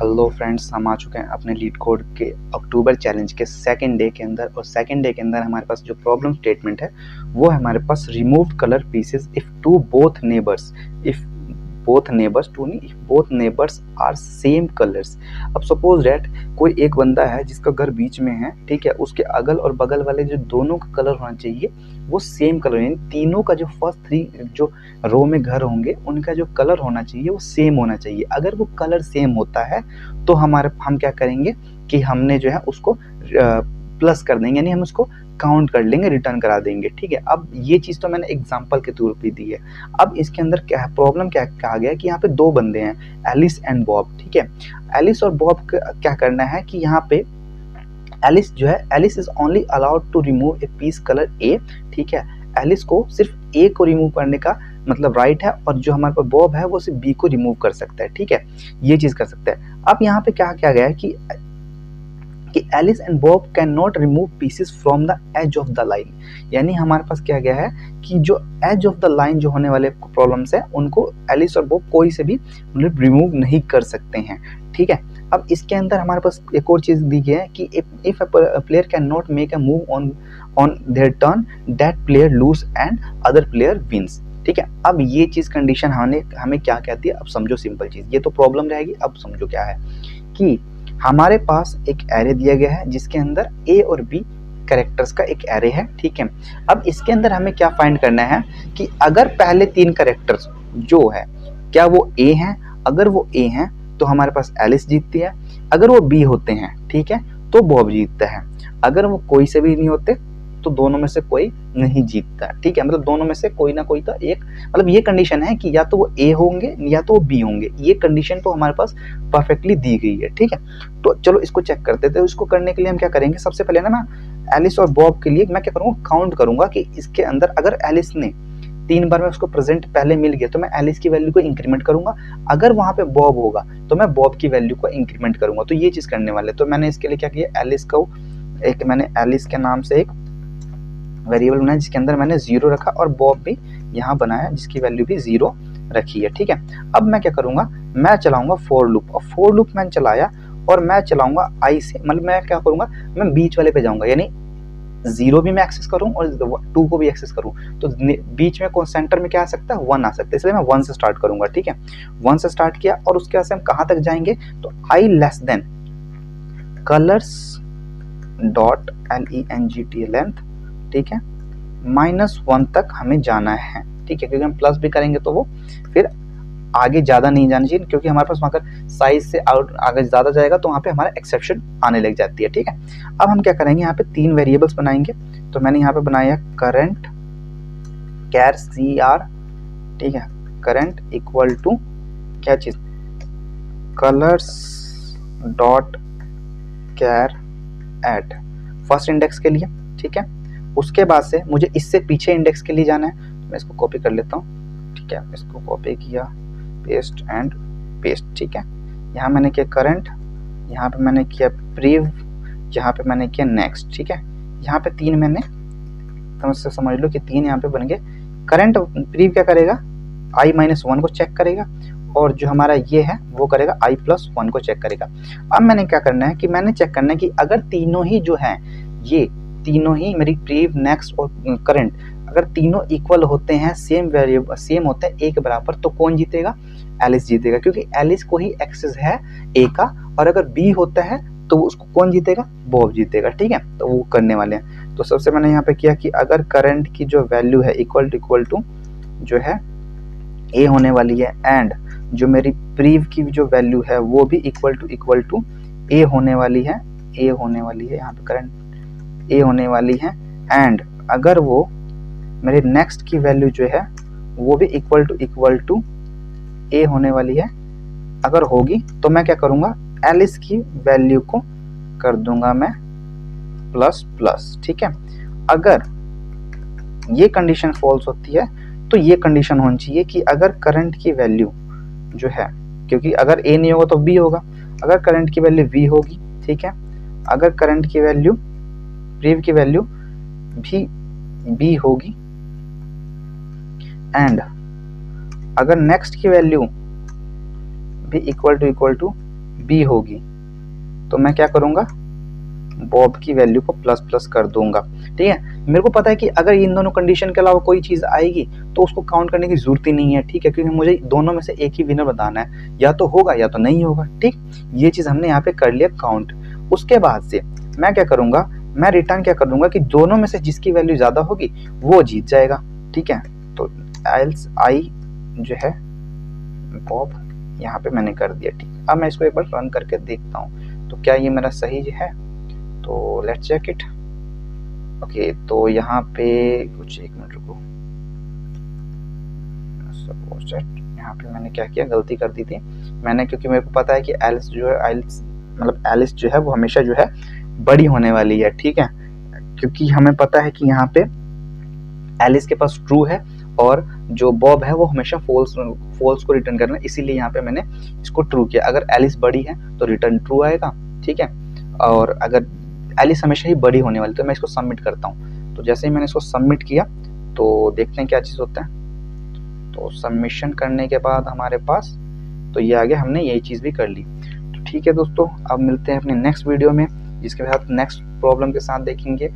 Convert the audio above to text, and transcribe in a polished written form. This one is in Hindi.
हेलो फ्रेंड्स, हम आ चुके हैं अपने लीड कोड के अक्टूबर चैलेंज के सेकंड डे के अंदर। और सेकंड डे के अंदर हमारे पास जो प्रॉब्लम स्टेटमेंट है वो है हमारे पास remove colour pieces if to both neighbours, if both neighbours to नहीं, if both neighbours are same colours. अब सपोज डैट कोई एक बंदा है जिसका घर बीच में है, ठीक है, उसके अगल और बगल वाले जो दोनों का कलर होना चाहिए वो सेम कलर, यानी तीनों का जो फर्स्ट थ्री जो रो में घर होंगे उनका जो कलर होना चाहिए वो सेम होना चाहिए। अगर वो कलर सेम होता है तो हम क्या करेंगे कि हमने जो है उसको प्लस कर देंगे, यानी हम उसको काउंट कर लेंगे, रिटर्न करा देंगे। ठीक है, अब ये चीज़ तो मैंने एग्जांपल के तौर पे दी है। अब इसके अंदर क्या है, प्रॉब्लम क्या कहा गया है कि यहाँ पे दो बंदे हैं, एलिस एंड बॉब। ठीक है, एलिस और बॉब क्या करना है कि यहाँ पे एलिस जो है, Alice is only allowed to remove a piece colour A. ठीक है, एलिस को सिर्फ ए को रिमूव करने का मतलब राइट है, और जो हमारे पास बॉब है वो सिर्फ बी को रिमूव कर सकता है। ठीक है, ये चीज कर सकता है। अब यहाँ पे क्या किया गया है कि Alice and Bob can not remove pieces from the edge of the line, यानी हमारे पास क्या गया है कि जो एज ऑफ द लाइन जो होने वाले प्रॉब्लम्स है उनको एलिस और बॉब कोई से भी मतलब रिमूव नहीं कर सकते हैं। ठीक है, अब इसके अंदर हमारे पास एक और चीज दी गई है कि if a player can not make a move on their turn, that player lose and other player wins. ठीक है, अब ये चीज कंडीशन हमें क्या कहती है, अब समझो सिंपल चीज, ये तो प्रॉब्लम रहेगी। अब समझो क्या है कि हमारे पास एक एरे दिया गया है जिसके अंदर ए और बी कैरेक्टर्स का एक एरे है। ठीक है, अब इसके अंदर हमें क्या फाइंड करना है कि अगर पहले तीन कैरेक्टर्स जो है क्या वो ए हैं, अगर वो ए हैं तो हमारे पास एलिस जीतती है, अगर वो बी होते हैं, ठीक है, तो बॉब जीतता है, अगर वो कोई से भी नहीं होते तो दोनों में से कोई नहीं जीतता। ठीक है, मतलब दोनों में से कोई ना कोई तो एक, मतलब ये कंडीशन है कि या तो वो ए होंगे या तो वो बी होंगे। ये कंडीशन तो हमारे पास परफेक्टली दी गई है। ठीक है, तो चलो इसको चेक करते थे। इसको करने के लिए हम क्या करेंगे, सबसे पहले ना मैं एलिस और बॉब के लिए मैं क्या करूँगा, काउंट करूंगा कि इसके अंदर अगर एलिस ने 3 बार में उसको प्रेजेंट पहले मिल गया तो मैं एलिस की वैल्यू को इंक्रीमेंट करूंगा, अगर वहां पे बॉब होगा तो मैं बॉब की वैल्यू को इंक्रीमेंट करूंगा। तो ये चीज करने वाले, तो मैंने इसके लिए क्या किया, एलिस को एक मैंने एलिस के नाम से एक वेरिएबल बनाया जिसके अंदर मैंने 0 रखा, और बॉब भी यहाँ बनाया जिसकी वैल्यू भी 0 रखी है। ठीक है, अब मैं क्या करूंगा, मैं चलाऊंगा फॉर लूप, और फॉर लूप मैंने चलाया और मैं चलाऊंगा आई से, मतलब मैं क्या करूंगा, मैं बीच वाले पे जाऊंगा, यानी 0 भी मैं एक्सेस करूं और 2 को भी एक्सेस करूं, तो बीच में सेंटर में क्या आ सकता है, 1 आ सकता है, इसलिए मैं 1 से स्टार्ट करूंगा। ठीक है, 1 से स्टार्ट किया और उसके बाद से हम कहां तक जाएंगे, तो आई less than colours dot LENGT length, ठीक है, -1 तक हमें जाना है। ठीक है, क्योंकि हम प्लस भी करेंगे तो वो फिर आगे ज्यादा नहीं जाना चाहिए, क्योंकि हमारे पास वहां साइज से आउट आगे ज्यादा जाएगा तो वहां पे हमारा एक्सेप्शन आने लग जाती है। ठीक है, अब हम क्या करेंगे, यहाँ पे 3 वेरिएबल्स बनाएंगे। तो मैंने यहाँ पे बनाया करंट कैर CR, ठीक है, करंट इक्वल टू क्या चीज, colours dot char at first index के लिए। ठीक है, उसके बाद से मुझे इससे पीछे इंडेक्स के लिए जाना है, तो मैं इसको कॉपी कर लेता हूँ। ठीक है, इसको कॉपी किया, पेस्ट एंड पेस्ट। ठीक है, यहाँ मैंने किया करंट, यहाँ पे मैंने किया प्रीव, यहाँ पे मैंने किया नेक्स्ट। ठीक है, यहाँ पे 3 मैंने, तो उससे समझ लो कि 3 यहाँ पे बन गए। करंट प्रीव क्या करेगा, I-1 को चेक करेगा, और जो हमारा ये है वो करेगा I+1 को चेक करेगा। अब मैंने क्या करना है कि मैंने चेक करना है कि अगर तीनों ही जो है, ये तीनों ही मेरी प्रीव, नेक्स्ट और करंट, अगर तीनों इक्वल होते हैं, सेम वेरिएबल सेम होते हैं, एक बराबर, तो कौन जीतेगा, एलिस जीतेगा, क्योंकि एलिस को ही एक्सेस है ए का, और अगर बी होता है तो उसको कौन जीतेगा, बॉब जीतेगा। ठीक है, तो वो करने वाले हैं। तो सबसे मैंने यहाँ पे किया कि अगर करंट की जो वैल्यू है इक्वल टू जो है ए होने वाली है, एंड जो मेरी प्रीव की जो वैल्यू है वो भी इक्वल टू ए होने वाली है, यहाँ पे करंट ए होने वाली है, एंड अगर वो मेरे नेक्स्ट की वैल्यू जो है वो भी इक्वल टू ए होने वाली है, अगर होगी तो मैं क्या करूंगा, एलिस की वैल्यू को कर दूंगा मैं प्लस। ठीक है, अगर ये कंडीशन फॉल्स होती है तो ये कंडीशन होनी चाहिए कि अगर करंट की वैल्यू जो है, क्योंकि अगर ए नहीं होगा तो बी होगा, अगर करंट की वैल्यू वी होगी, ठीक है, अगर करंट की वैल्यू प्रीव की वैल्यू भी बी होगी, एंड अगर नेक्स्ट की वैल्यू भी इक्वल टू बी होगी, तो मैं क्या करूँगा, बॉब की वैल्यू को प्लस प्लस कर दूंगा। ठीक है, मेरे को पता है कि अगर इन दोनों कंडीशन के अलावा कोई चीज़ आएगी तो उसको काउंट करने की जरूरत ही नहीं है। ठीक है, क्योंकि मुझे दोनों में से एक ही विनर बताना है, या तो होगा या तो नहीं होगा। ठीक, ये चीज़ हमने यहाँ पे कर लिया काउंट। उसके बाद से मैं क्या करूँगा, मैं रिटर्न क्या कर दूंगा कि दोनों में से जिसकी वैल्यू ज़्यादा होगी वो जीत जाएगा। ठीक है, तो एल्स आई जो है बॉब यहाँ पे मैंने कर दिया। ठीक, अब मैं इसको एक बार रन करके देखता हूँ तो क्या ये मेरा सही है, तो लेट्स चेक इट। ओके, तो यहाँ पे कुछ एक मिनट रुको, सपोज दैट यहाँ पे मैंने क्या किया, गलती कर दी थी मैंने, क्योंकि मेरे को पता है कि एल्स जो है एलिस जो है वो हमेशा जो है बड़ी होने वाली है। ठीक है, क्योंकि हमें पता है कि यहाँ पे एलिस के पास ट्रू है और जो बॉब है वो हमेशा फॉल्स को रिटर्न करना है, इसीलिए यहाँ पे मैंने इसको ट्रू किया। अगर एलिस बड़ी है तो रिटर्न ट्रू आएगा। ठीक है, और अगर एलिस हमेशा ही बड़ी होने वाली, तो मैं इसको सबमिट करता हूँ। तो जैसे ही मैंने इसको सबमिट किया तो देखते हैं क्या चीज़ होता है। तो सबमिशन करने के बाद हमारे पास तो ये आ गया, हमने यही चीज़ भी कर ली। तो ठीक है दोस्तों, अब मिलते हैं अपने नेक्स्ट वीडियो में, जिसके साथ नेक्स्ट प्रॉब्लम के साथ देखेंगे।